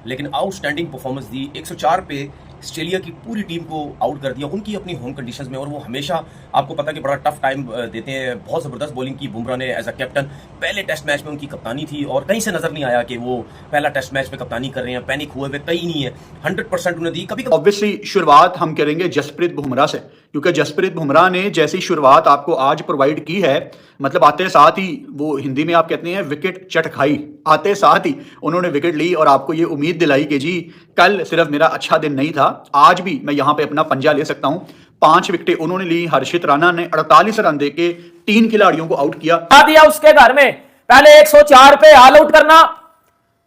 लेकिन outstanding performance दी। 104 पे Australia की पूरी टीम को आउट कर दिया उनकी अपनी होम कंडीशंस में, और वो हमेशा आपको पता कि बड़ा टफ टाइम देते हैं। बहुत ज़बरदस्त बॉलिंग की बुमराह ने एज अ कैप्टन। पहले टेस्ट मैच में उनकी कप्तानी थी और कहीं से नजर नहीं आया कि वो पहला टेस्ट मैच में कप्तानी कर रहे हैं, पैनिक हुए हुए कहीं नहीं है। 100% उन्हें दी। कभी ऑब्वियसली शुरुआत हम करेंगे जसप्रीत बुमराह से, क्योंकि जसप्रीत बुमराह ने जैसी शुरुआत आपको आज प्रोवाइड की है, मतलब आते साथ ही वो हिंदी में आप कहते हैं विकेट चट खाई, आते साथ ही उन्होंने विकेट ली और आपको ये उम्मीद दिलाई कि जी कल सिर्फ मेरा अच्छा दिन नहीं था, आज भी मैं यहां पे अपना पंजा ले सकता हूं। 5 विकेटें उन्होंने ली। हर्षित राणा ने 48 रन देके 3 खिलाड़ियों को आउट किया उसके घर में पहले 104 पे ऑल आउट करना,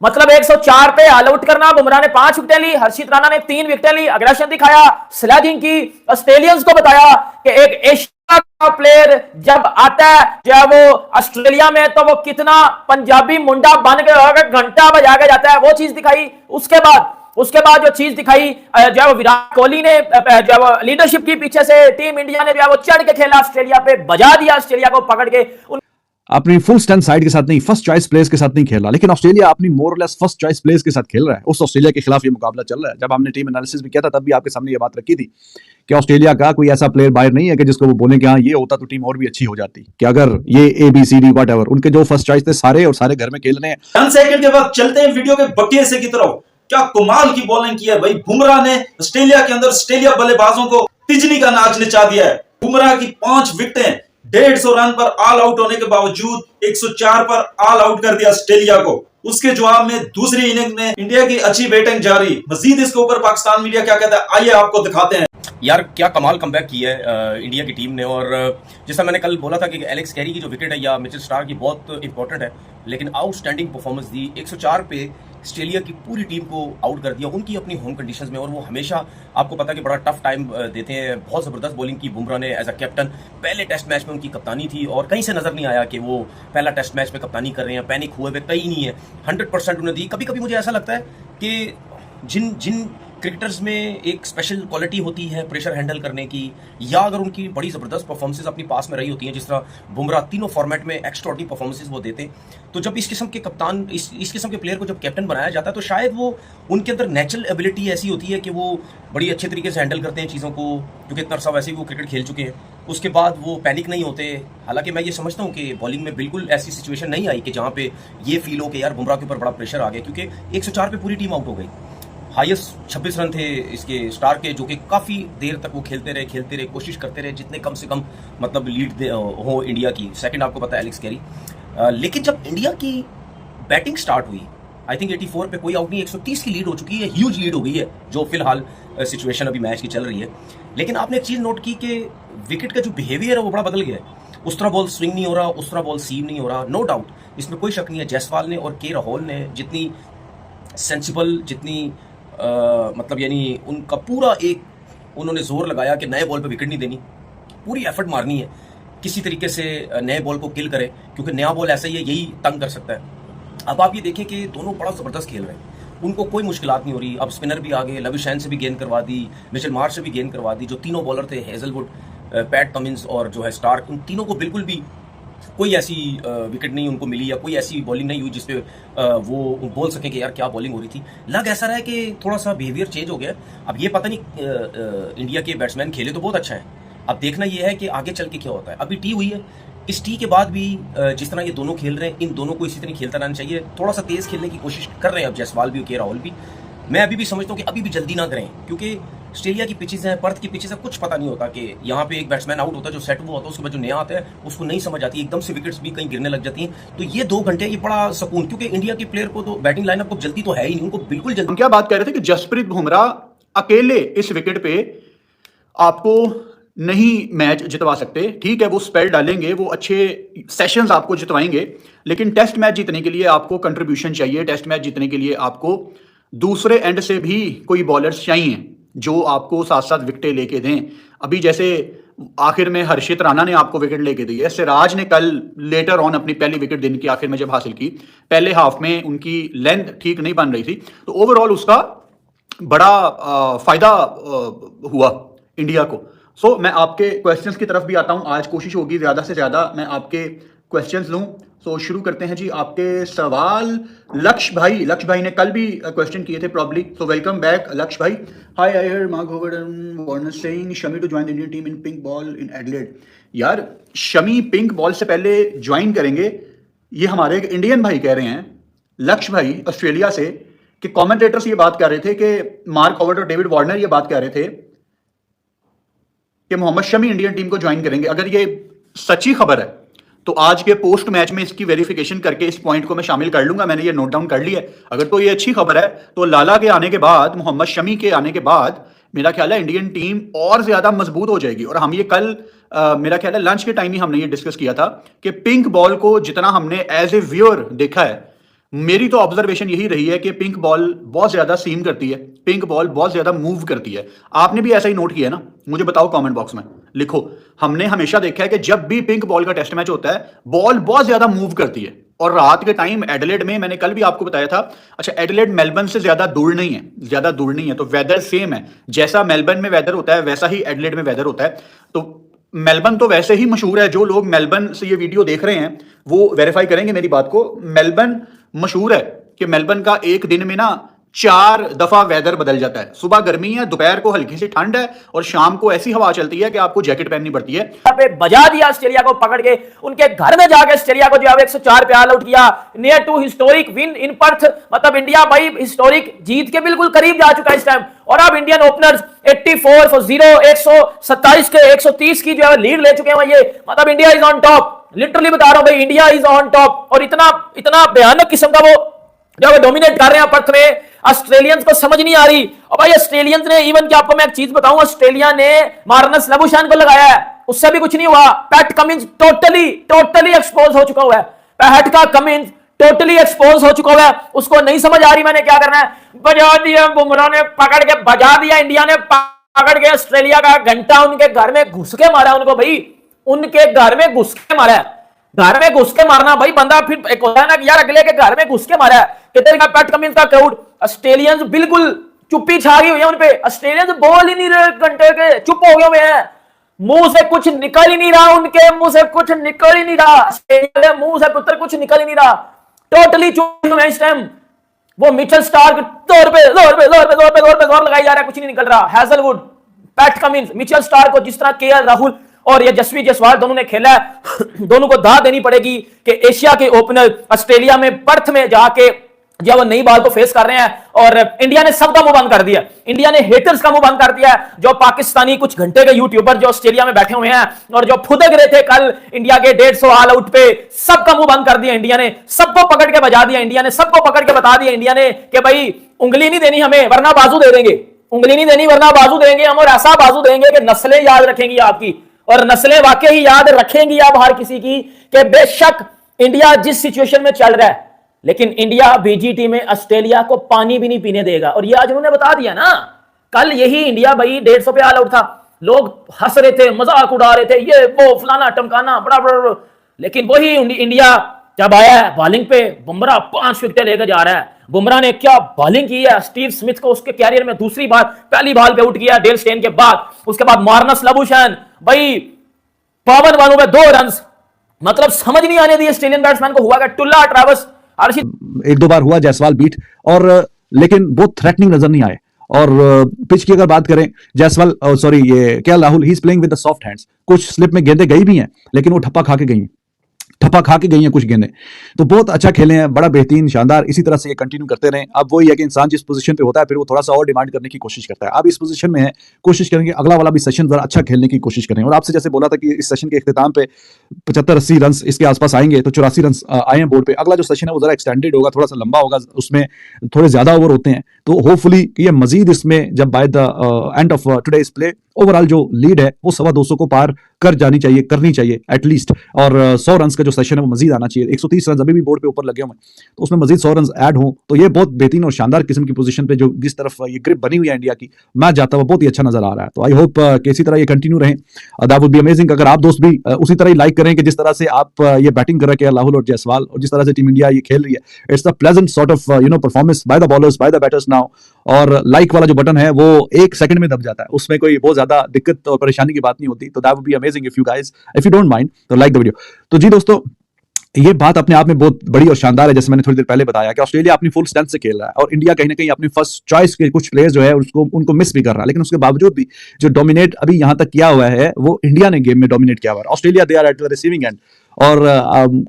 मतलब 104 पे ऑल आउट करना। बुमराह ने 5 विकेटें ली, हर्षित राणा ने 3 विकेटें ली, अग्रेशन दिखाया, स्लेजिंग की। ऑस्ट्रेलियंस को बताया कि एक एशिया का प्लेयर जब आता है जो है वो ऑस्ट्रेलिया में, तो वो कितना पंजाबी मुंडा बन के घंटा बजा के जाता है, वो चीज दिखाई। उसके बाद जो चीज दिखाई जो है वो विराट कोहली ने जो है वो लीडरशिप की, पीछे से टीम इंडिया ने जो है वो चढ़ के खेला, ऑस्ट्रेलिया पे बजा दिया, ऑस्ट्रेलिया को पकड़ के। अपनी फुल स्ट्रेंथ साइड के साथ नहीं, फर्स्ट चॉइस प्लेयर्स के साथ नहीं खेल रहा, लेकिन ऑस्ट्रेलिया अपनी मोर और लेस फर्स्ट चॉइस प्लेयर्स के साथ खेल रहा है। उस ऑस्ट्रेलिया के खिलाफ ये मुकाबला चल रहा है। जब हमने टीम एनालिसिस भी किया था तब भी आपके सामने ये बात रखी थी कि ऑस्ट्रेलिया का कोई ऐसा प्लेयर बाहर नहीं है कि जिसको वो बोले कि हाँ ये होता तो टीम और भी अच्छी हो जाती, कि अगर ये ABCD व्हाटएवर उनके जो फर्स्ट चॉइस थे सारे और सारे घर में खेल रहे हैं। 10 सेकंड के बाद चलते हैं वीडियो के बकिए से की तरफ। क्या कमाल की बॉलिंग की है भाई बुमराह ने ऑस्ट्रेलिया के अंदर, ऑस्ट्रेलिया बल्लेबाजों को तिजनी का नाच नचा दिया है। बुमराह की 5 विकेटें 150 रन पर ऑल आउट होने के बावजूद 104 पर ऑल आउट कर दिया ऑस्ट्रेलिया को। उसके जवाब में दूसरी इनिंग में इंडिया की अच्छी बैटिंग जारी। मजीद इसके ऊपर पाकिस्तान मीडिया क्या कहता है, आइए आपको दिखाते हैं। यार क्या कमाल कमबैक किया है इंडिया की टीम ने। और जैसा मैंने कल बोला था कि एलेक्स कैरी की जो विकेट है या मिचेल स्टार्क की बहुत इंपॉर्टेंट है, लेकिन आउटस्टैंडिंग परफॉर्मेंस दी। 104 पे ऑस्ट्रेलिया की पूरी टीम को आउट कर दिया उनकी अपनी होम कंडीशंस में, और वो हमेशा आपको पता कि बड़ा टफ टाइम देते हैं। बहुत ज़बरदस्त बॉलिंग की बुमराह ने एज अ कैप्टन। पहले टेस्ट मैच में उनकी कप्तानी थी और कहीं से नजर नहीं आया कि वो पहला टेस्ट मैच में कप्तानी कर रहे हैं, पैनिक हुए हुए कहीं नहीं है। 100% उन्हें दी। कभी कभी मुझे ऐसा लगता है कि जिन क्रिकेटर्स में एक स्पेशल क्वालिटी होती है प्रेशर हैंडल करने की, या अगर उनकी बड़ी ज़बरदस्त परफॉर्मेंसेस अपनी पास में रही होती हैं, जिस तरह बुमराह तीनों फॉर्मेट में एक्स्ट्राऑर्डिनरी परफॉर्मेंसेस वो देते, तो जब इस किस्म के कप्तान इस किस्म के प्लेयर को जब कैप्टन बनाया जाता है तो शायद वो उनके अंदर नेचुरल एबिलिटी ऐसी होती है कि वो बड़ी अच्छे तरीके से हैंडल करते हैं चीज़ों को, क्योंकि इतना अरसा वैसे ही वो क्रिकेट खेल चुके हैं। उसके बाद वो पैनिक नहीं होते। हालांकि मैं ये समझता हूँ कि बॉलिंग में बिल्कुल ऐसी सिचुएशन नहीं आई कि जहाँ पे ये फील हो कि यार बुमराह के ऊपर बड़ा प्रेशर आ गया, क्योंकि 104 पे पूरी टीम आउट हो गई। हाईएस्ट 26 रन थे इसके स्टार के, जो कि काफ़ी देर तक वो खेलते रहे, कोशिश करते रहे जितने कम से कम मतलब लीड हो इंडिया की। सेकंड आपको पता है एलेक्स कैरी। लेकिन जब इंडिया की बैटिंग स्टार्ट हुई, आई थिंक 84 पे कोई आउट नहीं, 130 की लीड हो चुकी है, ह्यूज लीड हो गई है जो फिलहाल सिचुएशन अभी मैच की चल रही है। लेकिन आपने एक चीज़ नोट की कि विकेट का जो बिहेवियर है वो बड़ा बदल गया है। उस तरह बॉल स्विंग नहीं हो रहा, उस तरह बॉल सीम नहीं हो रहा, नो डाउट, इसमें कोई शक नहीं है। जायसवाल ने और के राहुल ने जितनी सेंसिबल, जितनी मतलब यानी उनका पूरा एक उन्होंने जोर लगाया कि नए बॉल पे विकेट नहीं देनी, पूरी एफर्ट मारनी है किसी तरीके से नए बॉल को किल करे, क्योंकि नया बॉल ऐसा ही है, यही तंग कर सकता है। अब आप ये देखें कि दोनों बड़ा ज़बरदस्त खेल रहे हैं, उनको कोई मुश्किलात नहीं हो रही। अब स्पिनर भी आ गए, लविशैन से भी गेंद करवा दी, मिचेल मार्श से भी गेंद करवा दी। जो तीनों बॉलर थे, हेजलवुड, पैट कमिंस और जो है स्टार्क, उन तीनों को बिल्कुल भी कोई ऐसी विकेट नहीं उनको मिली या कोई ऐसी बॉलिंग नहीं हुई जिसपे वो बोल सकें कि यार क्या बॉलिंग हो रही थी। लग ऐसा रहा है कि थोड़ा सा बिहेवियर चेंज हो गया। अब ये पता नहीं, इंडिया के बैट्समैन खेले तो बहुत अच्छा है, अब देखना ये है कि आगे चल के क्या होता है। अभी टी हुई है, इस टी के बाद भी जिस तरह ये दोनों खेल रहे हैं, इन दोनों को इसी तरह खेलता रहना चाहिए। थोड़ा सा तेज खेलने की कोशिश कर रहे हैं अब जायसवाल भी और के राहुल भी। मैं अभी भी समझता हूँ कि अभी भी जल्दी ना करें, क्योंकि ऑस्ट्रेलिया की पिचेस हैं, पर्थ की पिचेस है, कुछ पता नहीं होता कि यहाँ पे एक बैट्समैन आउट होता है जो सेट हुआ होता है, उसके बाद जो नया आता है उसको नहीं समझ आती, एकदम से विकेट्स भी कहीं गिरने लग जाती हैं। तो ये 2 घंटे ये बड़ा सुकून, क्योंकि इंडिया के प्लेयर को तो बैटिंग लाइनअप को जल्दी तो है ही नहीं, उनको बिल्कुल जल्दी। हम क्या बात कर रहे थे कि जसप्रीत बुमराह अकेले इस विकेट पे आपको नहीं मैच जितवा सकते। ठीक है, वो स्पेल डालेंगे, वो अच्छे सेशंस आपको जितवाएंगे, लेकिन टेस्ट मैच जीतने के लिए आपको कंट्रीब्यूशन चाहिए। टेस्ट मैच जीतने के लिए आपको दूसरे एंड से भी कोई बॉलर्स चाहिए जो आपको साथ साथ विकेटें लेके दें। अभी जैसे आखिर में हर्षित राणा ने आपको विकेट लेके दी है, सिराज ने कल लेटर ऑन अपनी पहली विकेट दिन के आखिर में जब हासिल की, पहले हाफ में उनकी लेंथ ठीक नहीं बन रही थी, तो ओवरऑल उसका बड़ा फायदा हुआ इंडिया को। सो मैं आपके क्वेश्चंस की तरफ भी आता हूं। आज कोशिश होगी ज़्यादा से ज़्यादा मैं आपके क्वेश्चंस लूं सो शुरू करते हैं जी आपके सवाल। लक्ष्य भाई ने कल भी क्वेश्चन किए थे probably, so welcome back Lakshya भाई। Hi I here Mark Warner saying Shami to join the Indian team in pink ball in Adelaide. यार शमी पिंक बॉल से पहले ज्वाइन करेंगे, ये हमारे एक इंडियन भाई कह रहे हैं, लक्ष्य भाई ऑस्ट्रेलिया से, कि कमेंटेटर्स ये बात कर रहे थे कि मार्क हॉवर्ड और डेविड वार्नर ये बात कर रहे थे कि मोहम्मद शमी इंडियन टीम को ज्वाइन करेंगे। अगर ये सच्ची खबर है तो आज के पोस्ट मैच में इसकी वेरिफिकेशन करके इस पॉइंट को मैं शामिल कर लूंगा, मैंने ये नोट डाउन कर लिया है। अगर तो ये अच्छी खबर है तो लाला के आने के बाद, मोहम्मद शमी के आने के बाद मेरा ख्याल है इंडियन टीम और ज्यादा मजबूत हो जाएगी। और हम ये कल मेरा ख्याल है लंच के टाइम ही हमने ये डिस्कस किया था कि पिंक बॉल को जितना हमने एज ए व्यूअर देखा है, मेरी तो ऑब्जर्वेशन यही रही है कि पिंक बॉल बहुत ज्यादा सीम करती है, पिंक बॉल बहुत ज्यादा मूव करती है। आपने भी ऐसा ही नोट किया है ना? मुझे बताओ कमेंट बॉक्स में, लिखो। हमने हमेशा देखा है कि जब भी पिंक बॉल का टेस्ट मैच होता है बॉल बहुत ज्यादा मूव करती है। और रात के टाइम एडिलेड में, मैंने कल भी आपको बताया था, अच्छा एडिलेड मेलबर्न से ज्यादा दूर नहीं है, तो वेदर सेम है। जैसा मेलबर्न में वेदर होता है वैसा ही एडिलेड में वेदर होता है। तो मेलबर्न तो वैसे ही मशहूर है, जो लोग मेलबर्न से ये वीडियो देख रहे हैं वो वेरीफाई करेंगे मेरी बात को। मेलबर्न मशहूर है कि मेलबर्न का एक दिन में ना 4 दफा वेदर बदल जाता है। सुबह गर्मी है, दोपहर को हल्की सी ठंड है और शाम को ऐसी हवा चलती है कि आपको जैकेट पहननी पड़ती है। पे बजा दिया ऑस्ट्रेलिया को पकड़ के, उनके घर में जाके ऑस्ट्रेलिया को जो है 104 पे ऑल आउट किया, near to historic win in Perth. मतलब इंडिया भाई हिस्टोरिक जीत के बिल्कुल करीब जा चुका है इस टाइम। और अब इंडियन ओपनर्स 84 फॉर 0, 127 के 130 की जो है लीड ले चुके हैं। ये मतलब India is on top, literally बता रहा हूं भाई, इंडिया इज ऑन टॉप। और इतना भयानक किस्म का वो जो डोमिनेट कर रहे हैं पर्थ में, ऑस्ट्रेलियंस को समझ नहीं आ रही। और भाई ऑस्ट्रेलियंस ने इवन कि आपको मैं एक चीज बताऊं, ऑस्ट्रेलिया ने मार्नस लबुशैन को लगाया है, उससे भी कुछ नहीं हुआ। पैट कमिंस टोटली एक्सपोज हो चुका हुआ है। पैट का कमिंस टोटली एक्सपोज हो चुका हुआ है, उसको नहीं समझ आ रही मैंने क्या करना है। बजा दिया बुमराह ने, पकड़ के बजा दिया इंडिया ने, पकड़ के ऑस्ट्रेलिया का घंटा उनके घर में घुस के मारा उनको भाई, उनके घर में घुस के मारा है। घर में घुस के मारना भाई, बंदा फिर एक होता है ना कि यार अगले के घर में घुस के मारा है। कितने का पैट कमिंस का क्राउड, ऑस्ट्रेलियंस बिल्कुल चुप्पी छा गई हुई है उन पे। ऑस्ट्रेलियंस बोल ही नहीं रहे, घंटे के चुप हो गए हुए हैं, मुंह से कुछ निकल ही नहीं रहा, उनके मुंह से कुछ निकल ही नहीं रहा, ऑस्ट्रेलिया मुंह से पुत्र कुछ निकल ही नहीं रहा, टोटली चुप है इस टाइम। वो मिचेल स्टार्क जोर पे लगाई जा रहा है, कुछ नहीं निकल रहा। Hazlewood, PAT Cummins, Mitchell Starc को जिस तरह केएल राहुल और यशस्वी जायसवाल दोनों ने खेला है, दोनों को दाद देनी पड़ेगी कि एशिया के ओपनर ऑस्ट्रेलिया में पर्थ में जाके जब वो नई बॉल को फेस कर रहे हैं। और इंडिया ने सबका मुंह बंद कर दिया, इंडिया ने हेटर्स का मुंह बंद कर दिया। जो पाकिस्तानी कुछ घंटे के यूट्यूबर जो ऑस्ट्रेलिया में बैठे हुए हैं और जो फुदक रहे थे कल इंडिया के 150 ऑल आउट पे, सबका मुंह बंद कर दिया इंडिया ने, सबको पकड़ के बजा दिया इंडिया ने, सबको पकड़ के बता दिया इंडिया ने कि भाई उंगली नहीं देनी हमें वरना बाजू दे देंगे, उंगली नहीं देनी वरना बाजू देंगे हम। और ऐसा बाजू देंगे कि नस्लें याद रखेंगी आपकी, और नस्लें वाकई ही याद रखेंगी आप हर किसी की, कि बेशक इंडिया जिस सिचुएशन में चल रहा है, लेकिन इंडिया बीजीटी में ऑस्ट्रेलिया को पानी भी नहीं पीने देगा। और ये आज उन्होंने बता दिया ना, कल यही इंडिया भाई 150 पे ऑल आउट था, लोग हंस रहे थे, मजाक उड़ा रहे थे, ये वो फलाना टमकाना बड़ा, लेकिन वही इंडिया जब आया है बॉलिंग पे, बुमराह 5 विकेटें लेकर जा रहा है। बुमराह ने क्या बॉलिंग की है, स्टीव स्मिथ को उसके कैरियर में दूसरी बार पहली बॉल पे आउट किया डेल स्टेन के बाद। उसके बाद मार्नस लबुशैन भाई 52 बॉलों में 2 रन, मतलब समझ नहीं आने दी ऑस्ट्रेलियन बैट्समैन को। हुआ क्या, टुल्ला ट्रैविस, एक दो बार हुआ जायसवाल बीट, और लेकिन बहुत थ्रेटनिंग नजर नहीं आए। और पिच की अगर बात करें, जायसवाल सॉरी ये KL Rahul, he is playing with the soft hands. कुछ स्लिप में गेंदें गई भी हैं लेकिन वो ठप्पा खा के गई हैं कुछ गेंदें, तो बहुत अच्छा खेले हैं, बड़ा बेहतरीन शानदार। इसी तरह से ये कंटिन्यू करते रहें। अब वही है कि इंसान जिस पोजीशन पे होता है फिर वो थोड़ा सा और डिमांड करने की कोशिश करता है। अब इस पोजीशन में है, कोशिश करेंगे अगला वाला भी सेशन जरा अच्छा खेलने की कोशिश करें। और आपसे जैसे बोला था कि इस सेशन के इख्तिताम पे 75-80 रन इसके आसपास आएंगे, तो 84 रन आए हैं बोर्ड पे। अगला जो सेशन है वो जरा एक्सटेंडेड होगा, थोड़ा सा लंबा होगा, उसमें थोड़े ज्यादा ओवर होते हैं, तो होपफुली ये मजीद इसमें जब by the end of today's play overall जो लीड है वो 225 को पार करनी चाहिए एटलीस्ट। और 100 रन का जो सेशन है वो मजीद आना चाहिए। 130 रन अभी भी बोर्ड पे ऊपर लगे हुए, तो उसमें मजीद 100 रन ऐड हो तो ये बहुत बेहतरीन और शानदार किस्म की पोजीशन पे जो जिस तरफ ये ग्रिप बनी हुई है इंडिया की, मैच जाता हुआ बहुत ही अच्छा नजर आ रहा है। तो आई होप कि इसी तरह ये कंटिन्यू रहे, दैट वुड बी अमेजिंग। अगर आप दोस्त भी उसी तरह ही लाइक करें कि जिस तरह से आप ये बैटिंग कर रहे हैं राहुल और जायसवाल, और जिस तरह से टीम इंडिया ये खेल रही है, it's a pleasant sort of performance by the bowlers, by the batters now. और लाइक वाला जो बटन है वो 1 सेकंड में दब जाता है, उसमें कोई बहुत ज्यादा दिक्कत और परेशानी की बात नहीं होती। तो that would be amazing if you guys, if you don't mind, तो लाइक द वीडियो। तो जी दोस्तों, ये बात अपने आप में बहुत बड़ी और शानदार है। जैसे मैंने थोड़ी देर पहले बताया कि ऑस्ट्रेलिया अपनी फुल स्ट्रेंथ से खेल रहा है और इंडिया कहीं ना कहीं अपनी फर्स्ट चॉइस के कुछ प्लेयर्स जो है उसको उनको मिस भी कर रहा है, लेकिन उसके बावजूद भी जो डोमिनेट अभी यहां तक किया हुआ है वो इंडिया ने गेम में डोमिनेट किया हुआ है। Australia they are at the receiving end और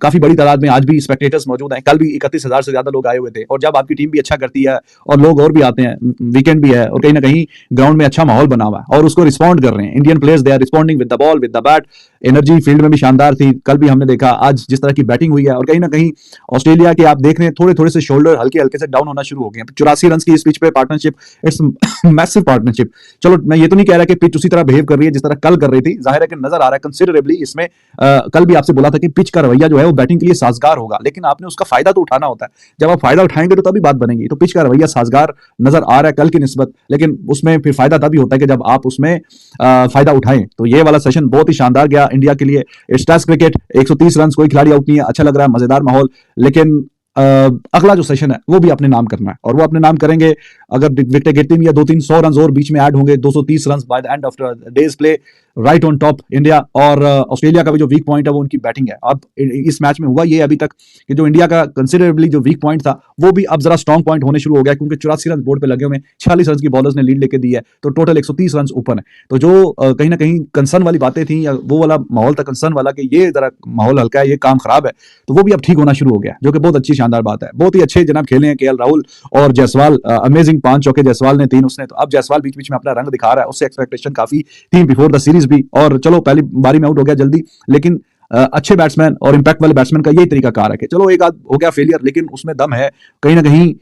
काफी बड़ी तादाद में आज भी स्पेक्टेटर्स मौजूद हैं। कल भी 31,000 से ज्यादा लोग आए हुए थे और जब आपकी टीम भी अच्छा करती है और लोग और भी आते हैं, वीकेंड भी है और कहीं ना कहीं ग्राउंड में अच्छा माहौल बना हुआ है और उसको रिस्पॉन्ड कर रहे हैं Indian players, they are responding with the ball with the bat. Energy field में भी शानदार थी, कल भी हमने देखा, आज जिस तरह की बैटिंग हुई है और कहीं ना कहीं ऑस्ट्रेलिया के आप देख रहे हैं थोड़े थोड़े से शोल्डर हल्के हल्के से डाउन होना शुरू हो गए हैं। 84 रन की इस पिच पे पार्टनरशिप, इट्स मैसिव पार्टनरशिप। चलो मैं ये तो नहीं कह रहा कि पिच उसी तरह बिहेव कर रही है जिस तरह कल कर रही थी, जाहिर है कि नजर आ रहा है कंसिडरेबली इसमें। कल भी आपसे बोला था कि पिच का रवैया जो है वो बैटिंग के लिए साजगार होगा, लेकिन आपने उसका फायदा तो उठाना होता है। जब आप फायदा उठाएंगे तो तभी बात बनेगी। तो पिच का रवैया साजगार नजर आ रहा है कल की निस्बत, लेकिन उसमें फिर फायदा तभी होता है कि जब आप उसमें फायदा उठाएं। तो ये वाला सेशन बहुत ही शानदार गया इंडिया के लिए। इट्स टेस्ट क्रिकेट, 130 रन, कोई खिलाड़ी आउट नहीं है, अच्छा लग रहा है, मजेदार माहौल। लेकिन अगला जो सेशन है वो भी अपने नाम करना है और वो अपने नाम करेंगे अगर विकेटें गिरती भी या 200-300 रन और बीच में ऐड होंगे, 230 run by the end of days play, right on top India. और ऑस्ट्रेलिया का भी जो वीक पॉइंट है वो उनकी बैटिंग है। अब इस मैच में हुआ ये अभी तक कि जो इंडिया का कंसिडरेबली जो वीक पॉइंट था वो भी अब जरा स्ट्रॉन्ग पॉइंट होने शुरू हो गया, क्योंकि 84 रन बोर्ड पे लगे हुए, 46 रन की बॉलर्स ने लीड लेके दी है, तो टोटल 130 रन ओपन है। तो जो कहीं ना कहीं कंसर्न वाली बातें थी या वो वाला माहौल था कंसर्न वाला कि ये जरा माहौल हल्का है, ये काम खराब है, तो वो भी अब ठीक होना शुरू हो गया, जो कि बहुत अच्छी शानदार बात है। बहुत ही अच्छे जनाब खेले हैं केएल राहुल और जायसवाल, अमेजिंग 5 चौके जायसवाल ने, 3 उसने। तो अब जायसवाल बीच बीच में अपना रंग दिखा रहा है, उससे एक्सपेक्टेशन काफी थी बिफोर द सीरीज भी। और चलो पहली बारी में आउट हो गया जल्दी, लेकिन अच्छे बैट्समैन और इंपैक्ट वाले बैट्समैन का यही तरीका कार है कि चलो एक आध हो गया फेलियर, लेकिन उसमें दम है कहीं ना कहीं।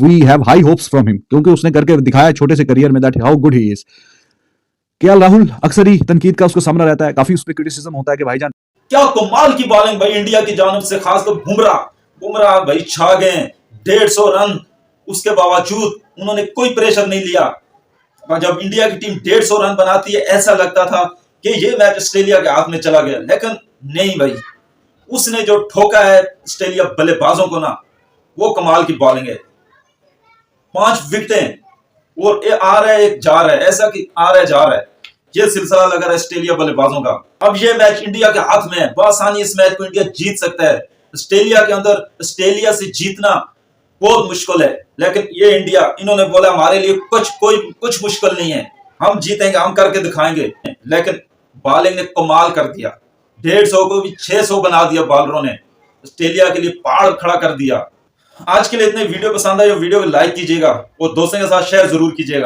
We have high hopes from him, क्योंकि उसने करके दिखाया छोटे से करियर में that how good he is. KL Rahul अक्सर ही तनकीद का उसको सामना रहता है, काफी उस पर क्रिटिसिज्म होता है कि भाईजान क्या कमाल की बॉलिंग भाई इंडिया की जानिब से, खासकर बुमराह भाई छा गए। 150 रन, उसके बावजूद उन्होंने कोई प्रेशर नहीं लिया। जब इंडिया की टीम 150 रन बनाती है ऐसा लगता था कि ये मैच ऑस्ट्रेलिया के हाथ में चला गया, लेकिन नहीं भाई, उसने जो ठोका है ऑस्ट्रेलिया बल्लेबाजों को ना, वो कमाल की बॉलिंग है। 5 विकेटें और एक आ रहा है एक जा रहा है, ऐसा कि आ रहा है जा रहा है, ये सिलसिला लगा रहा है ऑस्ट्रेलिया बल्लेबाजों का। अब ये मैच इंडिया के हाथ में है, बआसानी इस मैच को इंडिया जीत सकता है। ऑस्ट्रेलिया के अंदर ऑस्ट्रेलिया से जीतना बहुत मुश्किल है, लेकिन ये इंडिया, इन्होंने बोला हमारे लिए कुछ मुश्किल नहीं है, हम जीतेंगे, हम करके दिखाएंगे। लेकिन बॉलिंग ने कमाल कर दिया, 150 को भी 600 बना दिया बॉलरों ने, ऑस्ट्रेलिया के लिए पहाड़ खड़ा कर दिया। आज के लिए इतने। वीडियो पसंद आए वीडियो को लाइक कीजिएगा और दोस्तों के साथ शेयर जरूर कीजिएगा।